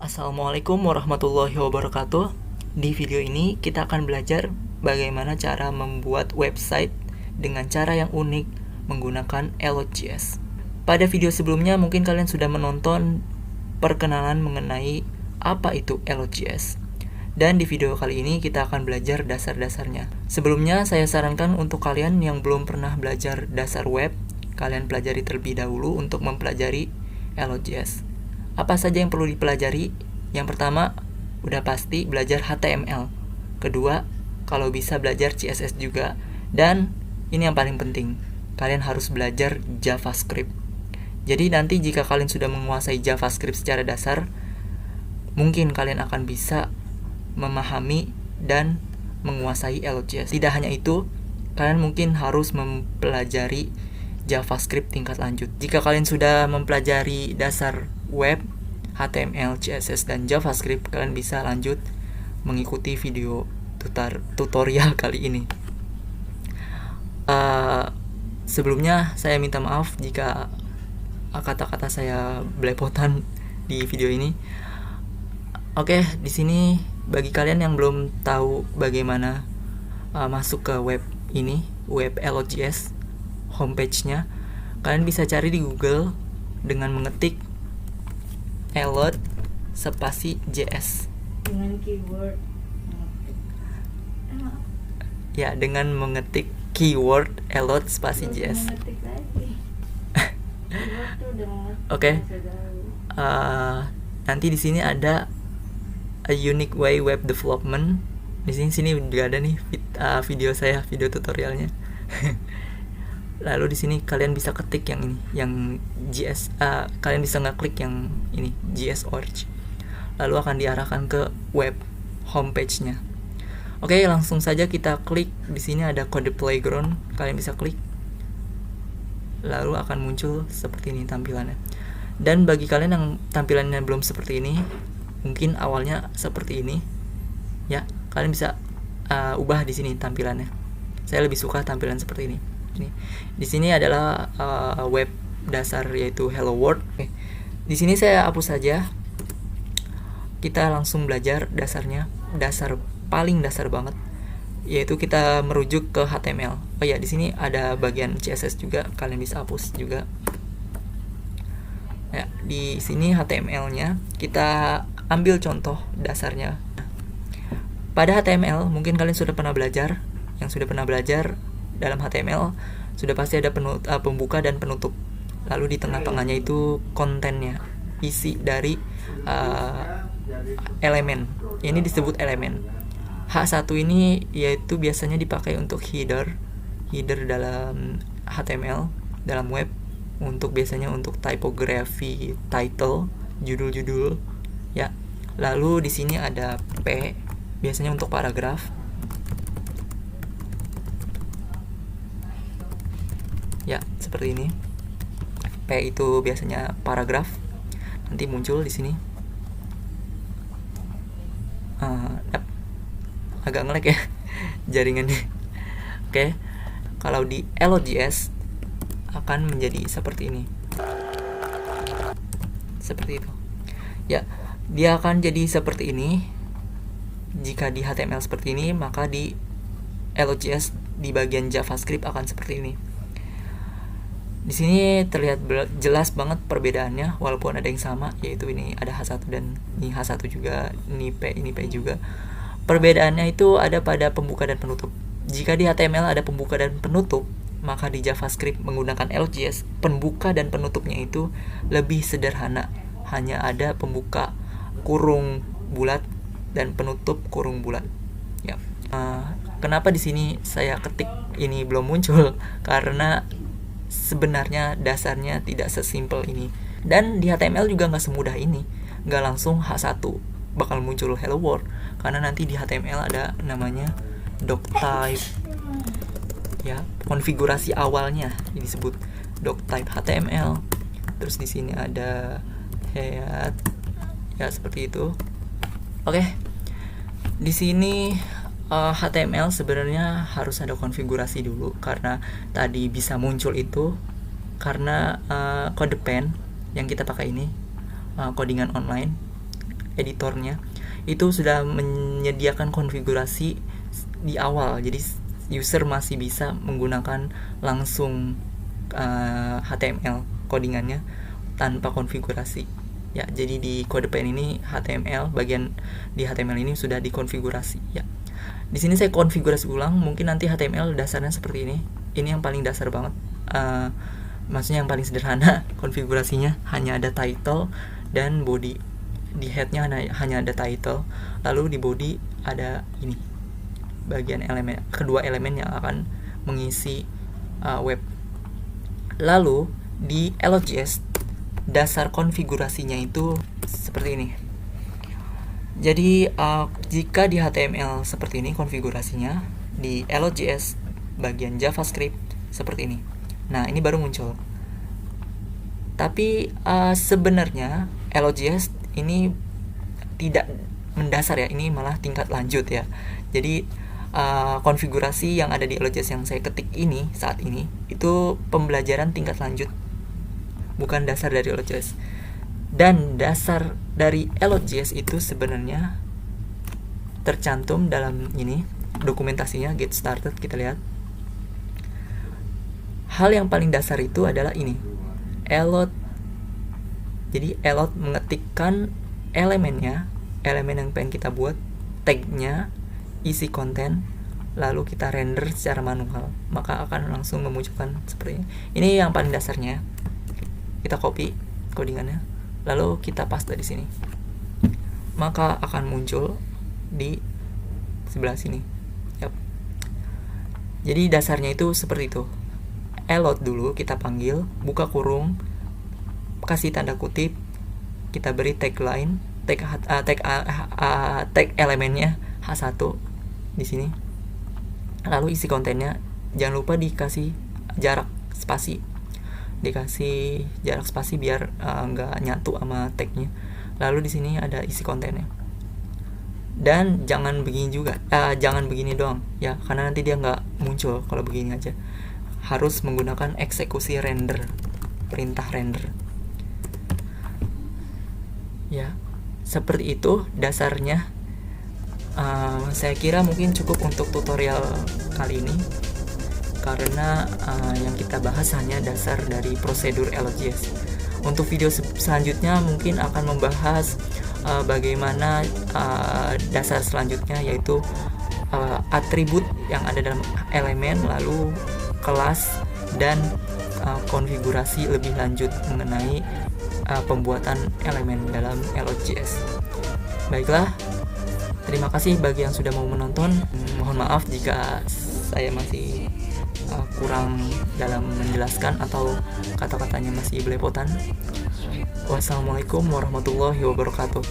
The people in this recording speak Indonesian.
Assalamualaikum warahmatullahi wabarakatuh. Di video ini kita akan belajar bagaimana cara membuat website dengan cara yang unik menggunakan Elot.js. Pada video sebelumnya mungkin kalian sudah menonton perkenalan mengenai apa itu Elot.js. Dan di video kali ini kita akan belajar dasar-dasarnya. Sebelumnya saya sarankan untuk kalian yang belum pernah belajar dasar web, kalian pelajari terlebih dahulu untuk mempelajari Elot.js. Apa saja yang perlu dipelajari? Yang pertama, udah pasti belajar HTML. Kedua, kalau bisa belajar CSS juga. Dan ini yang paling penting, kalian harus belajar JavaScript. Jadi nanti jika kalian sudah menguasai JavaScript secara dasar, mungkin kalian akan bisa memahami dan menguasai Elot.js. Tidak hanya itu, kalian mungkin harus mempelajari JavaScript tingkat lanjut. Jika kalian sudah mempelajari dasar web, HTML, CSS, dan JavaScript, kalian bisa lanjut mengikuti video tutorial kali ini. Sebelumnya saya minta maaf jika kata-kata saya belepotan di video ini. Oke, di sini bagi kalian yang belum tahu bagaimana masuk ke web ini, web Elot.js, homepage-nya, kalian bisa cari di Google dengan mengetik Elot spasi JS. Dengan keyword Ya, dengan mengetik keyword Elot spasi JS. Oke. Nanti di sini ada a unique way web development. Di sini juga ada nih video saya, video tutorialnya. Lalu di sini kalian bisa ketik yang ini, yang JS. Kalian bisa ngeklik yang ini, JS Org. Lalu akan diarahkan ke web homepage-nya. Oke, langsung saja kita klik. Di sini ada kode playground. Kalian bisa klik. Lalu akan muncul seperti ini tampilannya. Dan bagi kalian yang tampilannya belum seperti ini, mungkin awalnya seperti ini, ya, kalian bisa ubah di sini tampilannya. Saya lebih suka tampilan seperti ini. Di sini adalah web dasar yaitu Hello World. Oke. Di sini saya hapus saja. Kita langsung belajar dasarnya, paling dasar banget, yaitu kita merujuk ke HTML. Oh ya, di sini ada bagian CSS juga, kalian bisa hapus juga. Ya, di sini HTML-nya kita ambil contoh dasarnya. Pada HTML mungkin kalian sudah pernah belajar, yang sudah pernah belajar dalam HTML sudah pasti ada pembuka dan penutup. Lalu di tengah-tengahnya itu kontennya, isi dari elemen. Ini disebut elemen. H1 ini yaitu biasanya dipakai untuk header dalam HTML, dalam web, untuk biasanya untuk typography, title, judul-judul, ya. Lalu di sini ada P, biasanya untuk paragraf. Ya, seperti ini. P itu biasanya paragraf. Nanti muncul di sini. Agak nge-lag ya jaringannya. Oke. Kalau di Elot.js akan menjadi seperti ini. Seperti itu. Ya, dia akan jadi seperti ini. Jika di HTML seperti ini, maka di Elot.js di bagian JavaScript akan seperti ini. Di sini terlihat jelas banget perbedaannya, walaupun ada yang sama, yaitu ini ada H1 dan ini H1 juga, ini P juga. Perbedaannya itu ada pada pembuka dan penutup. Jika di HTML ada pembuka dan penutup, maka di JavaScript menggunakan Elot.js, pembuka dan penutupnya itu lebih sederhana. Hanya ada pembuka kurung bulat dan penutup kurung bulat. Ya. Kenapa di sini saya ketik ini belum muncul? Karena sebenarnya dasarnya tidak sesimpel ini. Dan di HTML juga nggak semudah ini. Nggak langsung H1 bakal muncul Hello World, karena nanti di HTML ada namanya doctype. Ya, konfigurasi awalnya ini disebut doctype HTML. Terus di sini ada head. Ya, seperti itu. Oke. Di sini HTML sebenarnya harus ada konfigurasi dulu, karena tadi bisa muncul itu karena code pen yang kita pakai ini, codingan online, editornya itu sudah menyediakan konfigurasi di awal, jadi user masih bisa menggunakan langsung HTML codingannya tanpa konfigurasi ya. Jadi di CodePen ini HTML, bagian di HTML ini sudah dikonfigurasi ya. Di sini saya konfigurasi ulang, mungkin nanti HTML dasarnya seperti ini. Ini yang paling dasar banget, maksudnya yang paling sederhana konfigurasinya, hanya ada title dan body. Di headnya hanya ada title, lalu di body ada ini bagian elemen, kedua elemen yang akan mengisi web. Lalu di Elot.js dasar konfigurasinya itu seperti ini. Jadi jika di HTML seperti ini konfigurasinya, di Elot.js bagian JavaScript seperti ini. Nah, ini baru muncul. Tapi sebenarnya Elot.js ini tidak mendasar ya, ini malah tingkat lanjut ya. Jadi konfigurasi yang ada di Elot.js yang saya ketik ini saat ini itu pembelajaran tingkat lanjut, bukan dasar dari Elot.js. Dan dasar dari Elot.js itu sebenarnya tercantum dalam ini dokumentasinya, get started. Kita lihat hal yang paling dasar itu adalah ini, Elot. Jadi Elot mengetikkan elemennya, elemen yang pengen kita buat, tagnya, isi konten, lalu kita render secara manual, maka akan langsung memunculkan seperti ini. Ini yang paling dasarnya. Kita copy codingannya, lalu kita paste di sini, maka akan muncul di sebelah sini. Yap. Jadi dasarnya itu seperti itu. Elot dulu kita panggil, buka kurung, kasih tanda kutip, kita beri tagline, tag elemennya H1 di sini, lalu isi kontennya jangan lupa dikasih jarak spasi, dikasih jarak spasi biar nggak nyatu sama tagnya. Lalu di sini ada isi kontennya. Dan jangan begini juga, jangan begini doang ya, karena nanti dia nggak muncul kalau begini aja. Harus menggunakan eksekusi render, perintah render ya. Seperti itu dasarnya. Saya kira mungkin cukup untuk tutorial kali ini, karena yang kita bahas hanya dasar dari prosedur Elot.js. Untuk video selanjutnya mungkin akan membahas bagaimana dasar selanjutnya, yaitu atribut yang ada dalam elemen, lalu kelas, dan konfigurasi lebih lanjut mengenai pembuatan elemen dalam Elot.js. Baiklah, terima kasih bagi yang sudah mau menonton. Mohon maaf jika saya masih kurang dalam menjelaskan atau kata-katanya masih belepotan. Wassalamualaikum warahmatullahi wabarakatuh.